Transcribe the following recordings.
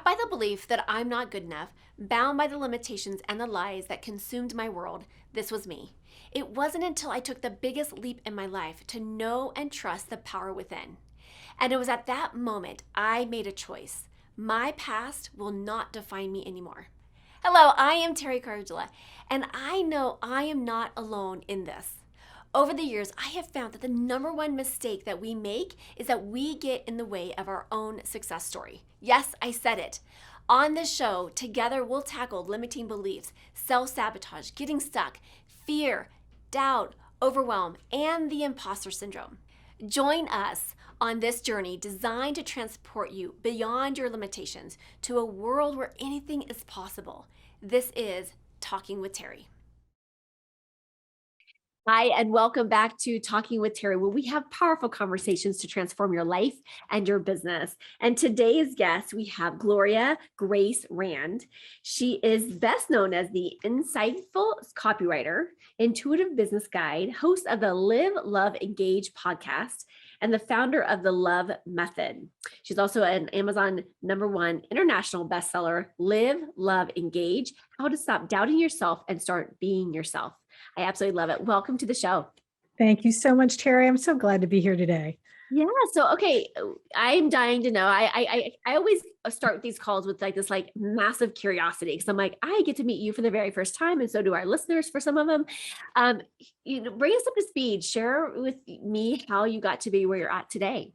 Trapped by the belief that I'm not good enough, bound by the limitations and the lies that consumed my world, this was me. It wasn't until I took the biggest leap in my life to know and trust the power within. And it was at that moment I made a choice. My past will not define me anymore. Hello, I am Teri Cardula, and I know I am not alone in this. Over the years, I have found that the number one mistake that we make is that we get in the way of our own success story. Yes, I said it. On this show, together we'll tackle limiting beliefs, self-sabotage, getting stuck, fear, doubt, overwhelm, and the imposter syndrome. Join us on this journey designed to transport you beyond your limitations to a world where anything is possible. This is Talking with Teri. Hi, and welcome back to Talking with Teri, where we have powerful conversations to transform your life and your business. And today's guest, we have Gloria Grace Rand. She is best known as the insightful copywriter, intuitive business guide, host of the Live, Love, Engage podcast, and the founder of the Love Method. She's also an Amazon #1 international bestseller, Live, Love, Engage, How to Stop Doubting Yourself and Start Being Yourself. I absolutely love it. Welcome to the show. Thank you so much, Teri. I'm so glad to be here today. Yeah. So, okay. I'm dying to know. I always start with these calls with this massive curiosity. Cause I'm like, I get to meet you for the very first time. And so do our listeners for some of them. Bring us up to speed, share with me how you got to be where you're at today.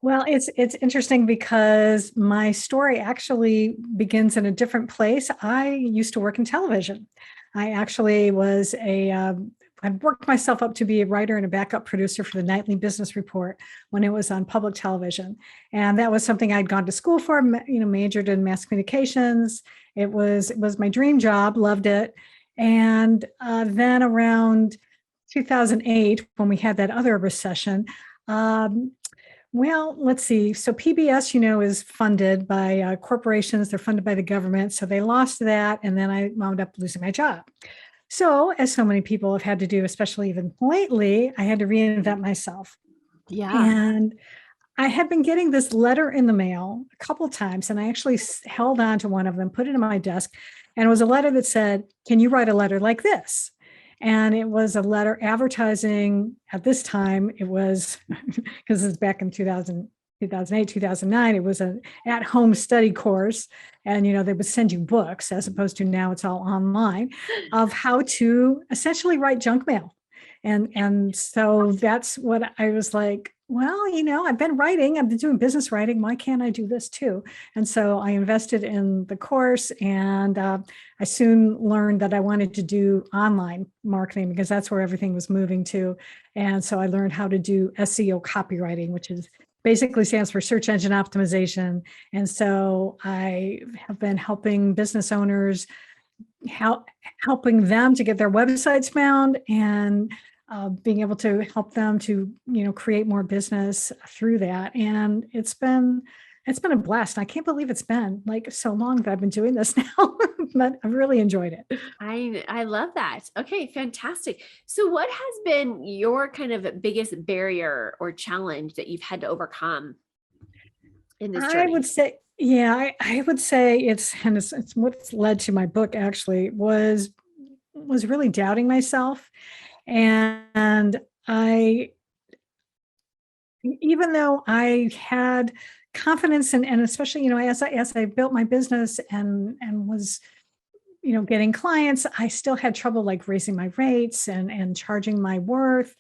Well, it's interesting because my story actually begins in a different place. I used to work in television. I actually was I'd worked myself up to be a writer and a backup producer for the nightly business report when it was on public television. And that was something I'd gone to school for, majored in mass communications. It was my dream job, loved it. And then around 2008, when we had that other recession, well, let's see. So PBS, is funded by corporations. They're funded by the government. So they lost that. And then I wound up losing my job. So as so many people have had to do, especially even lately, I had to reinvent myself. Yeah. And I had been getting this letter in the mail a couple of times. And I actually held on to one of them, put it in my desk. And it was a letter that said, "Can you write a letter like this?" And it was a letter advertising. At this time, it was, because it's back in 2008, 2009, it was an at-home study course. And, they would send you books as opposed to now it's all online of how to essentially write junk mail. And so that's what I was like, well, I've been writing, I've been doing business writing. Why can't I do this too? And so I invested in the course, and I soon learned that I wanted to do online marketing because that's where everything was moving to. And so I learned how to do SEO copywriting, which is basically stands for search engine optimization. And so I have been helping business owners, helping them to get their websites found, and being able to help them to, create more business through that. And it's been a blast. I can't believe it's been like so long that I've been doing this now, but I've really enjoyed it. I love that. Okay, fantastic. So what has been your kind of biggest barrier or challenge that you've had to overcome in this journey? I would say, yeah, I would say it's what's led to my book actually was really doubting myself. And even though I had confidence and especially, as I built my business and was, getting clients, I still had trouble like raising my rates and charging my worth.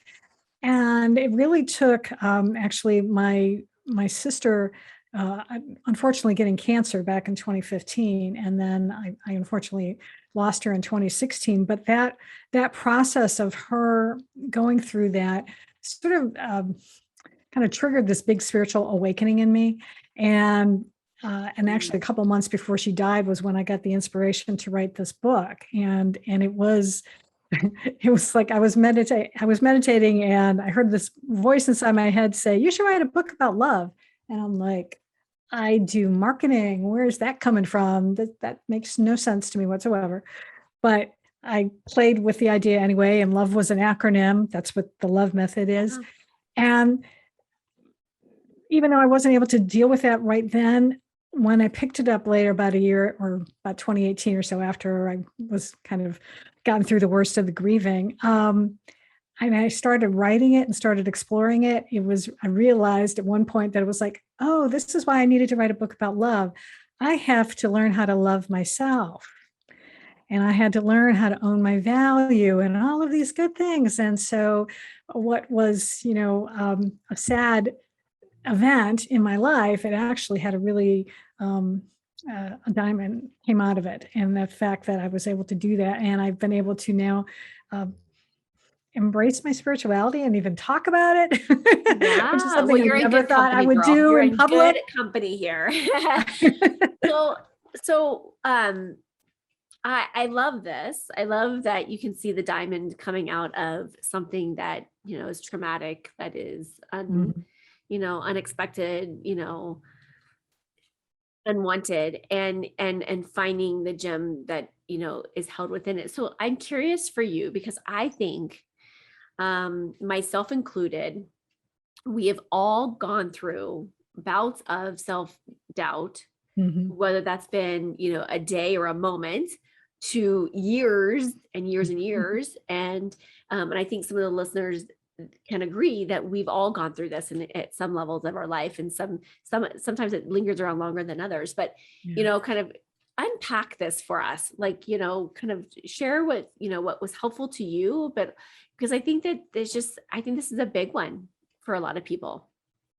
And it really took actually my sister, unfortunately getting cancer back in 2015. And then I unfortunately lost her in 2016. But that process of her going through that sort of kind of triggered this big spiritual awakening in me. And actually a couple months before she died was when I got the inspiration to write this book. And it was like I was meditating and I heard this voice inside my head say, "You should write a book about love." And I'm like, I do marketing. Where's that coming from? That makes no sense to me whatsoever. But I played with the idea anyway, and love was an acronym. That's what the Love Method is. And even though I wasn't able to deal with that right then, when I picked it up later, about a year or about 2018 or so, after I was kind of gotten through the worst of the grieving, and I started writing it and started exploring it. I realized at one point that it was like, oh, this is why I needed to write a book about love. I have to learn how to love myself. And I had to learn how to own my value and all of these good things. And so, what was, a sad event in my life, it actually had a really, a diamond came out of it. And the fact that I was able to do that, and I've been able to now, um, embrace my spirituality and even talk about it, which is Yeah. Well, something I you're in never good thought I company, would girl. do You're in in good public. company here. So, I love this. I love that you can see the diamond coming out of something that, is traumatic, that is Mhm. unexpected, unwanted, and finding the gem that, is held within it. So I'm curious for you, because I think, myself included, we have all gone through bouts of self-doubt, Mhm. whether that's been, a day or a moment, to years and years and Mhm. years. And I think some of the listeners can agree that we've all gone through this at some levels of our life, and sometimes it lingers around longer than others. But, Yeah. kind of unpack this for us, like, kind of share what was helpful to you, but because I think this is a big one for a lot of people.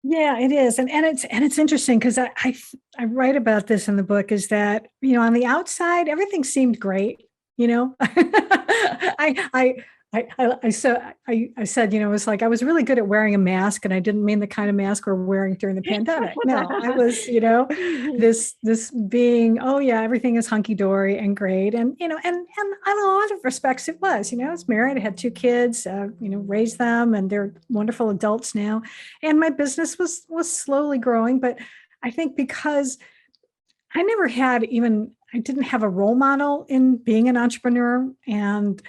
Yeah, it is. And it's interesting because I write about this in the book, is that, on the outside, everything seemed great, you know. I said, it was like I was really good at wearing a mask, and I didn't mean the kind of mask we're wearing during the pandemic. No, I was, this being, oh yeah, everything is hunky dory and great. And in a lot of respects it was, I was married, I had two kids, raised them, and they're wonderful adults now. And my business was slowly growing, but I think because I didn't have a role model in being an entrepreneur. And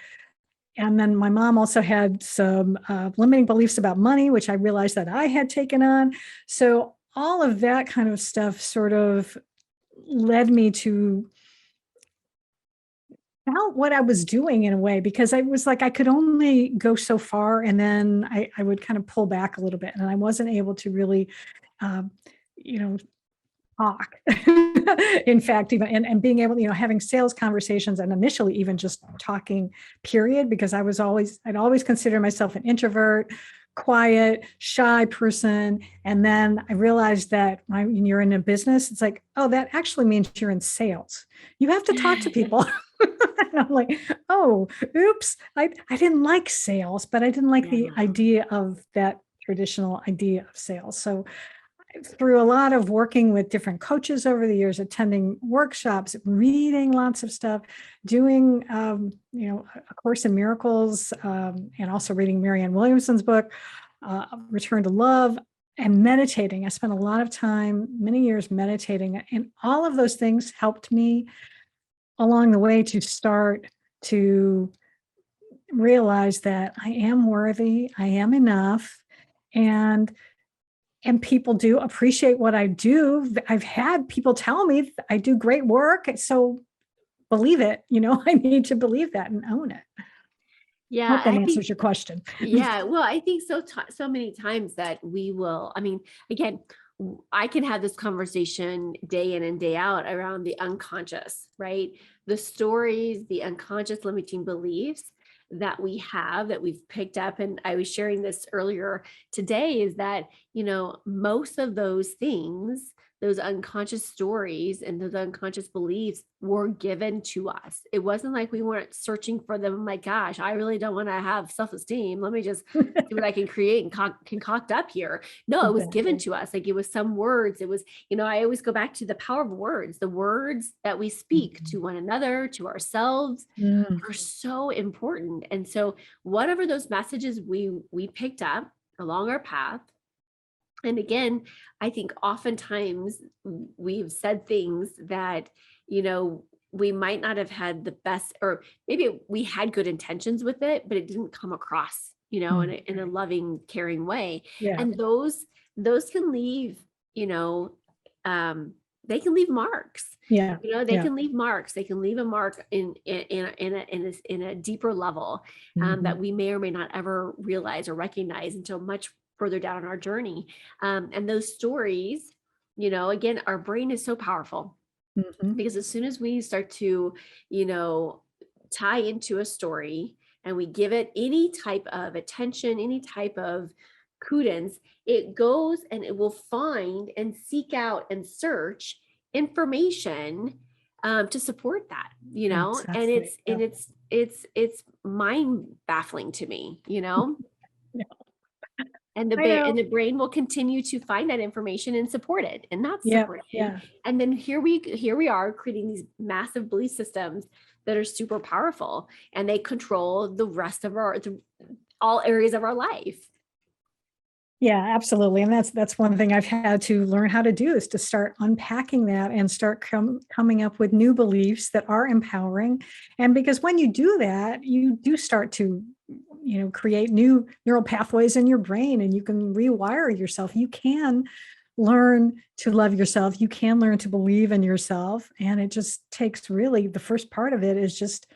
then my mom also had some limiting beliefs about money, which I realized that I had taken on. So all of that kind of stuff sort of led me to doubt what I was doing, in a way, because I was like, I could only go so far, and then I would kind of pull back a little bit, and I wasn't able to really, um, you know, talk. In fact, even and being able, having sales conversations, and initially even just talking, period, because I'd always considered myself an introvert, quiet, shy person. And then I realized that when you're in a business, it's like, oh, that actually means you're in sales. You have to talk to people. And I'm like, oh, oops. I didn't like sales, but I didn't like the Yeah. idea of that traditional idea of sales. So through a lot of working with different coaches over the years, attending workshops, reading lots of stuff, doing, a Course in Miracles, and also reading Marianne Williamson's book, Return to Love, and meditating. I spent a lot of time, many years, meditating, and all of those things helped me along the way to start to realize that I am worthy, I am enough, and people do appreciate what I do. I've had people tell me I do great work, so believe it. I need to believe that and own it. Yeah, Hope that I think answers your question. Yeah, well, I think so many times that we will, I mean, again, I can have this conversation day in and day out around the unconscious, right? The stories, the unconscious limiting beliefs that we have, that we've picked up. And I was sharing this earlier today, is that, most of those things, those unconscious stories and those unconscious beliefs, were given to us. It wasn't like we weren't searching for them. Oh my gosh, I really don't want to have self-esteem. Let me just see what I can create and concoct up here. No, it was given Exactly. to us. Like, it was some words. It was, I always go back to the power of words. The words that we speak to Mhm. one another, to ourselves, Mm. are so important. And so whatever those messages we picked up along our path, and again, I think oftentimes we've said things that, we might not have had the best, or maybe we had good intentions with it, but it didn't come across, Mm. in a loving, caring way. Yeah. And those can leave, you know, um, they can leave marks. Yeah. You know, they Yeah. can leave marks. They can leave a mark in a deeper level that Mhm. we may or may not ever realize or recognize until much further down on our journey. And those stories, you know, again, our brain is so powerful Mhm. because as soon as we start to, you know, tie into a story and we give it any type of attention, any type of credence, it goes and it will find and seek out and search information to support that, you know, and Exactly. Yeah. it's mind baffling to me, you know. Yeah. And I and know. the brain will continue to find that information and support it, and that's Yeah. supported. Yeah. And then here we are creating these massive belief systems that are super powerful, and they control the rest of all areas of our life. Yeah, absolutely. And that's one thing I've had to learn how to do is to start unpacking that and start coming up with new beliefs that are empowering. And because when you do that, you do start to, create new neural pathways in your brain and you can rewire yourself. You can learn to love yourself. You can learn to believe in yourself. And it just takes really the first part of it is just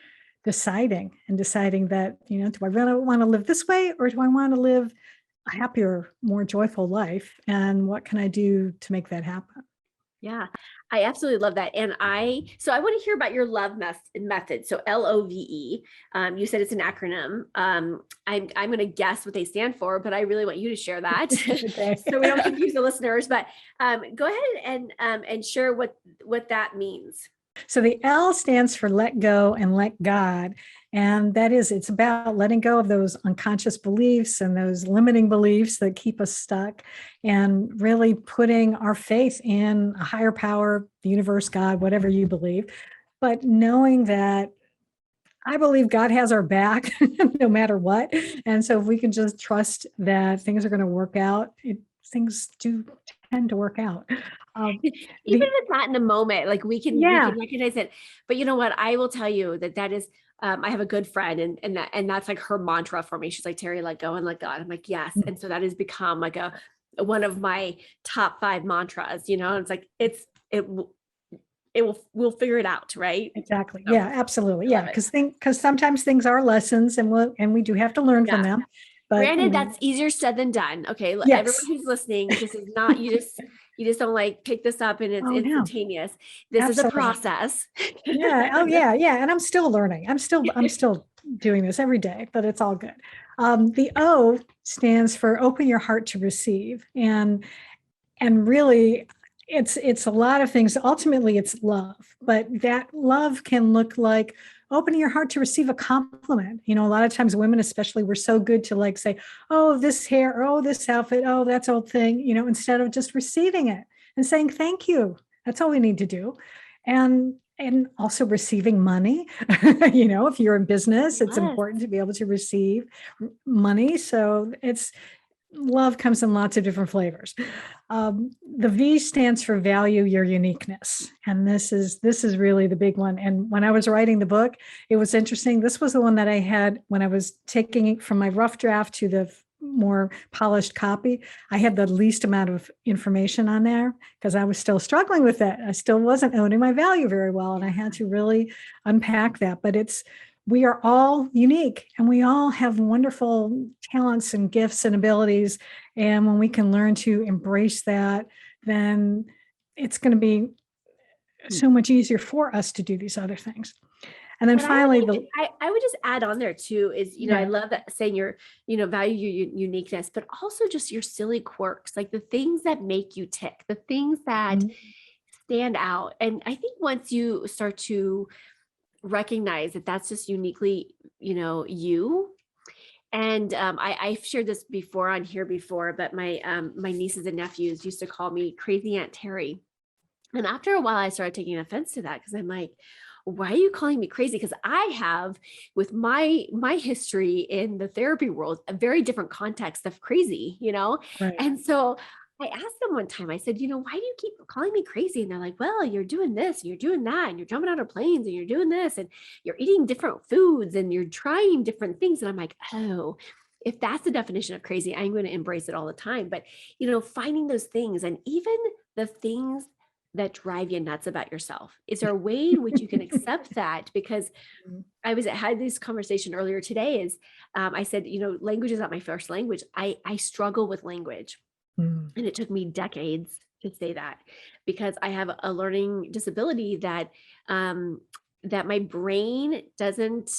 deciding that, do I really want to live this way or do I want to live a happier, more joyful life, and what can I do to make that happen? Yeah, I absolutely love that. And so I want to hear about your love method. So LOVE. You said it's an acronym. I'm going to guess what they stand for, but I really want you to share that Okay. so we don't confuse the listeners. But go ahead and share what that means. So the L stands for let go and let God. And it's about letting go of those unconscious beliefs and those limiting beliefs that keep us stuck and really putting our faith in a higher power, the universe, God, whatever you believe. But knowing that I believe God has our back no matter what. And so if we can just trust that things are going to work out, things do tend to work out. Um, Even the if it's not in the moment, like we can Yeah, recognize it. But you know what? I will tell you that is I have a good friend and that's like her mantra for me. She's like, Teri, let go and let God. I'm like, yes. And so that has become like a one of my top 5 mantras, you know. It's like it will we'll figure it out, right? exactly. So Yeah, absolutely. I Yeah, love it. because sometimes things are lessons and we do have to learn from Yeah. them. But Granted, that's easier said than done. Okay, everyone yes. who's listening, this is not you just don't like pick this up and it's Oh no, instantaneous. This is a absolutely. process. Yeah. Oh yeah, yeah. And I'm still learning. I'm still doing this every day, but it's all good. The O stands for open your heart to receive. And really it's a lot of things. Ultimately it's love, but that love can look like opening your heart to receive a compliment. A lot of times women especially, we're so good to like say, oh, this hair, or, oh, this outfit, oh, that's old thing, instead of just receiving it and saying thank you. That's all we need to do. And also receiving money. If you're in business, it's Yes. important to be able to receive money. So it's love comes in lots of different flavors. The V stands for value your uniqueness, and this is really the big one. And when I was writing the book, it was interesting. This was the one that I had when I was taking it from my rough draft to the more polished copy. I had the least amount of information on there because I was still struggling with it. I still wasn't owning my value very well, and I had to really unpack that. But we are all unique and we all have wonderful talents and gifts and abilities. And when we can learn to embrace that, then it's going to be so much easier for us to do these other things. And then But I would finally, even I would just add on there too is, you know, I yeah, love that saying value your uniqueness, but also just your silly quirks, like the things that make you tick, the things that mm, stand out. And I think once you start to recognize that that's just uniquely, you. And I've shared this before on here before, but my nieces and nephews used to call me Crazy Aunt Teri. And after a while, I started taking offense to that because I'm like, why are you calling me crazy? Because I have, with my history in the therapy world, a very different context of crazy, you know? right. And so I asked them one time, I said, why do you keep calling me crazy? And they're like, well, you're doing this and you're doing that, and you're jumping out of planes and you're doing this, and you're eating different foods and you're trying different things. And I'm like, oh, if that's the definition of crazy, I'm going to embrace it all the time. But, finding those things and even the things that drive you nuts about yourself? Is there a way in which you can accept that? Because Mm, had this conversation earlier today is, I said, language is not my first language. I struggle with language. mm, And it took me decades to say that, because I have a learning disability um, that my brain doesn't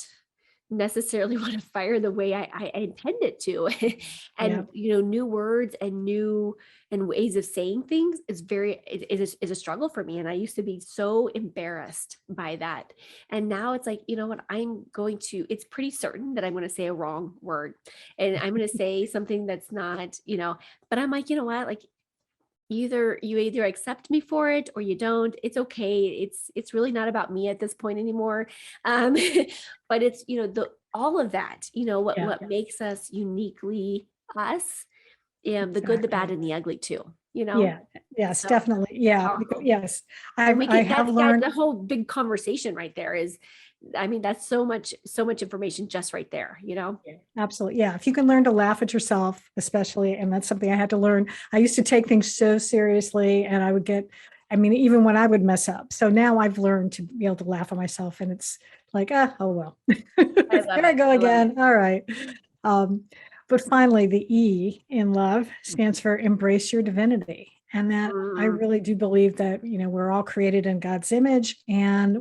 necessarily want to fire the way I intend it to. yeah, And, new words and new and ways of saying things is a struggle for me. And I used to be so embarrassed by that. And now it's like, you know what, it's pretty certain that I'm going to say a wrong word, and I'm going to say something that's not, but I'm like, you know what, like, you either accept me for it or you don't. It's okay. It's really not about me at this point anymore. um but it's, the all of that, yeah, what makes us uniquely us, the good, the bad, exactly. and the ugly too, Yeah, yes, so definitely. Yeah, powerful. yes. And we I can have that learned. the whole big conversation right there is, I mean, that's so much information just right there. Yeah, absolutely. Yeah. If you can learn to laugh at yourself, especially, and that's something I had to learn. I used to take things so seriously and I would get, I mean, even when I would mess up. So now I've learned to be able to laugh at myself and it's like, oh well, I love here I it. go I love it. again. All right. Um, but finally, the E in love stands for embrace your divinity. And that I Mm, really do believe that, we're all created in God's image and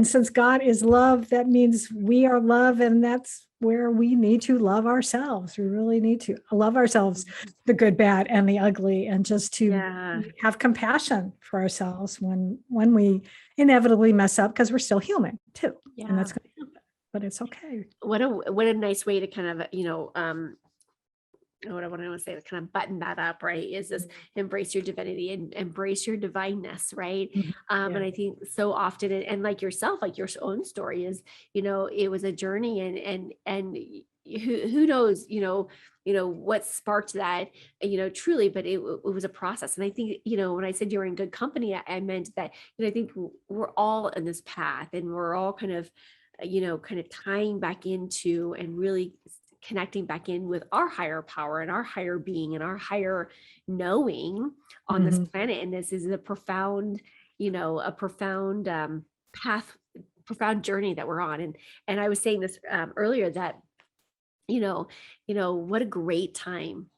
since God is love, that means we are love. And that's where we need to love ourselves. We really need to love ourselves, the good, bad, and the ugly, and just to yeah. have compassion for ourselves when we inevitably mess up, because we're still human too. And Yeah. that's going to happen, but it's okay. What a nice way to kind of, what I want to say to kind of button that up, right? Is this embrace your divinity and embrace your divineness, right? Mhm. And Yeah. I think so often, and like yourself, like your own story is, it was a journey, and who knows, what sparked that, truly, but it was a process. And I think, when I said you were in good company, I meant that, I think we're all in this path, and we're all kind of, kind of tying back into and really connecting back in with our higher power and our higher being and our higher knowing on this Mhm. planet. And this is a profound path, profound journey that we're on. And I was saying this earlier that, what a great time.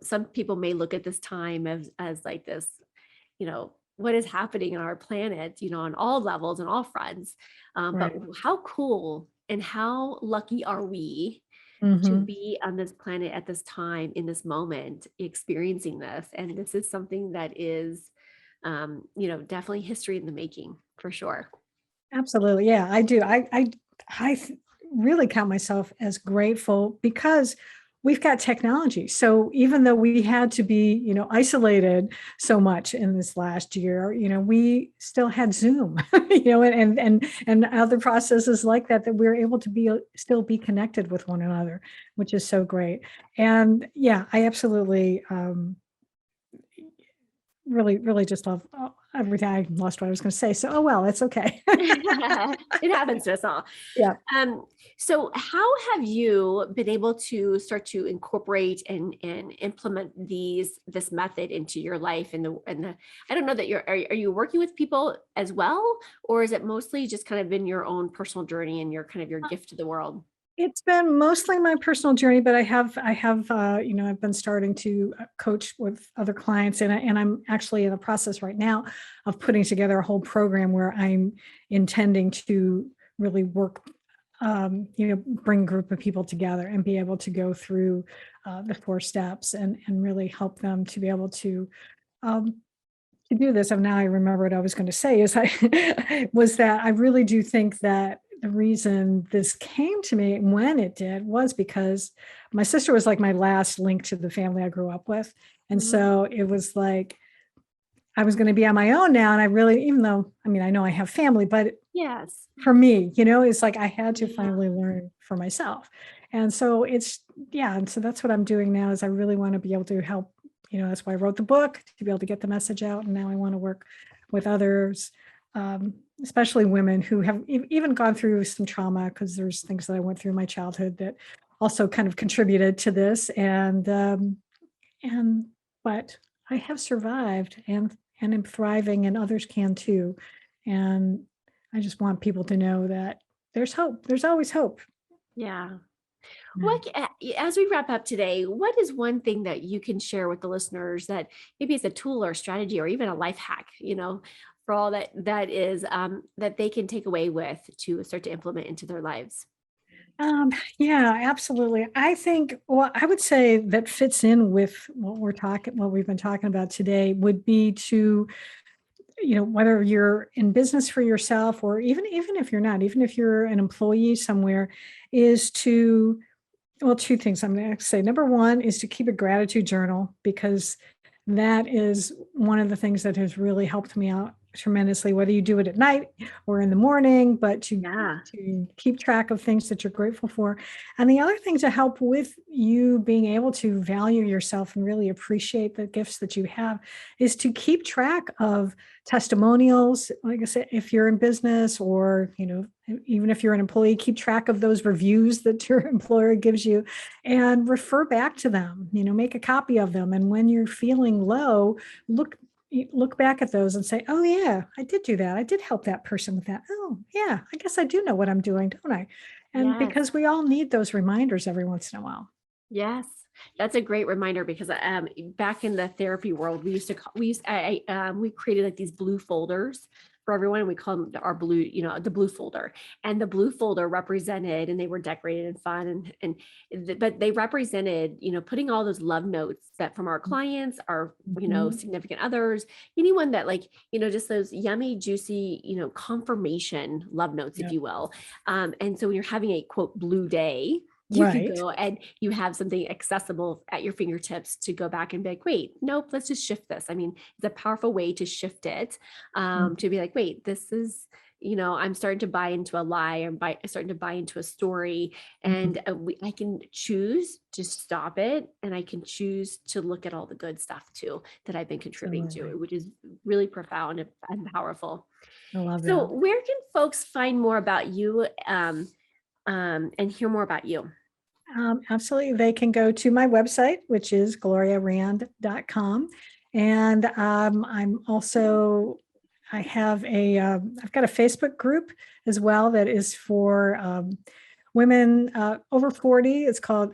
Some people may look at this time as like this, what is happening on our planet, on all levels and all fronts. But Right. how cool and how lucky are we to Mhm. be on this planet at this time, in this moment, experiencing this. And this is something that is, definitely history in the making, for sure. Absolutely. Yeah, I do. I really count myself as grateful because we've got technology. So even though we had to be, isolated so much in this last year, we still had Zoom, and other processes like that that we're able to still be connected with one another, which is so great. And yeah, I absolutely really, really just love everything. I lost what I was going to say. So, oh well, it's okay. It happens to us all. Yeah. Um, so how have you been able to start to incorporate and implement this method into your life, and the I don't know that are you working with people as well, or is it mostly just kind of been your own personal journey and your kind of your gift to the world? It's been mostly my personal journey, but I've been starting to coach with other clients, and I'm actually in the process right now of putting together a whole program where I'm intending to really work, bring a group of people together and be able to go through the 4 steps and really help them to be able um, to do this. And now I remember what I was going to say is I was that I really do think that the reason this came to me when it did was because my sister was like my last link to the family I grew up with. And Mhm. so it was like I was going to be on my own now. And I really, even though, I mean, I know I have family, but Yes. for me, it's like I had to Yeah. finally learn for myself. And so yeah. And so that's what I'm doing now is I really want to be able to help, that's why I wrote the book to be able to get the message out. And now I want to work with others, especially women who have even gone through some trauma, because there's things that I went through in my childhood that also kind of contributed to this. And, but I have survived and and am thriving, and others can too. And I just want people to know that there's hope. There's always hope. Yeah. Yeah. As we wrap up today, what is one thing that you can share with the listeners that maybe it's a tool or a strategy or even a life hack, for all that is that they can take away with to start to implement into their lives? Yeah, absolutely. I think, well, I would say that fits in with what we've been talking about today would be to, whether you're in business for yourself, or even if you're not, even if you're an employee somewhere, is to, well, two things I'm going to say. Number one is to keep a gratitude journal, because that is one of the things that has really helped me out tremendously, whether you do it at night or in the morning, but Yeah. to keep track of things that you're grateful for. And the other thing to help with you being able to value yourself and really appreciate the gifts that you have is to keep track of testimonials. Like I said, if you're in business, or, even if you're an employee, keep track of those reviews that your employer gives you and refer back to them, make a copy of them. And when you're feeling low, look back at those and say, oh yeah, I did do that. I did help that person with that. Oh yeah, I guess I do know what I'm doing, don't I? And Yes. because we all need those reminders every once in a while. Yes. That's a great reminder because back in the therapy world, we used to call, we used we created like these blue folders for everyone, and we call them our blue, the blue folder. And the blue folder represented, and they were decorated and fun, but they represented, putting all those love notes that from our clients, our Mhm. significant others, anyone that like just those yummy, juicy, confirmation love notes, if Yeah. you will. And so when you're having a quote blue day, you can Right. go and you have something accessible at your fingertips to go back and be like, wait, nope, let's just shift this. I mean, it's a powerful way to shift it, Mhm. to be like, wait, this is, I'm starting to buy into a lie, or starting to buy into a story. Mhm. And I can choose to stop it. And I can choose to look at all the good stuff too that I've been contributing to, Absolutely. which is really profound and powerful. I love So that. where can folks find more about you, and hear more about you? Absolutely. They can go to my website, which is gloriarand.com. And I'm also, I've got a Facebook group as well that is for women over 40. It's called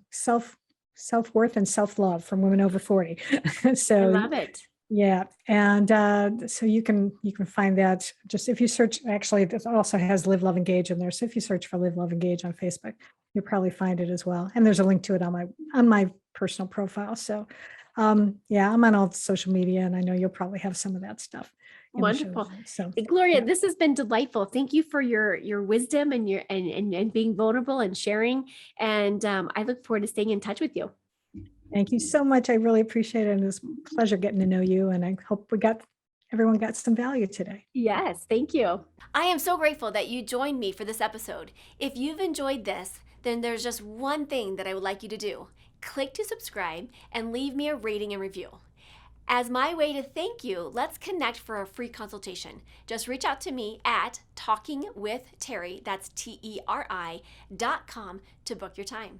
self-worth and self-love from women over 40. I So love it. yeah, and so you can find that just if you search. Actually, it also has Live, Love, Engage in there. So if you search for Live, Love, Engage on Facebook, you'll probably find it as well. And there's a link to it on my personal profile. So yeah, I'm on all social media, and I know you'll probably have some of that stuff in the show Wonderful. notes. So Gloria, yeah, this has been delightful. Thank you for your wisdom and your and being vulnerable and sharing. And I look forward to staying in touch with you. thank you so much. I really appreciate it, and it was a pleasure getting to know you. And I hope everyone got some value today. Yes, thank you. I am so grateful that you joined me for this episode. If you've enjoyed this, then there's just one thing that I would like you to do. Click to subscribe and leave me a rating and review. As my way to thank you, let's connect for a free consultation. Just reach out to me at talkingwithteri, that's TERI.com, to book your time.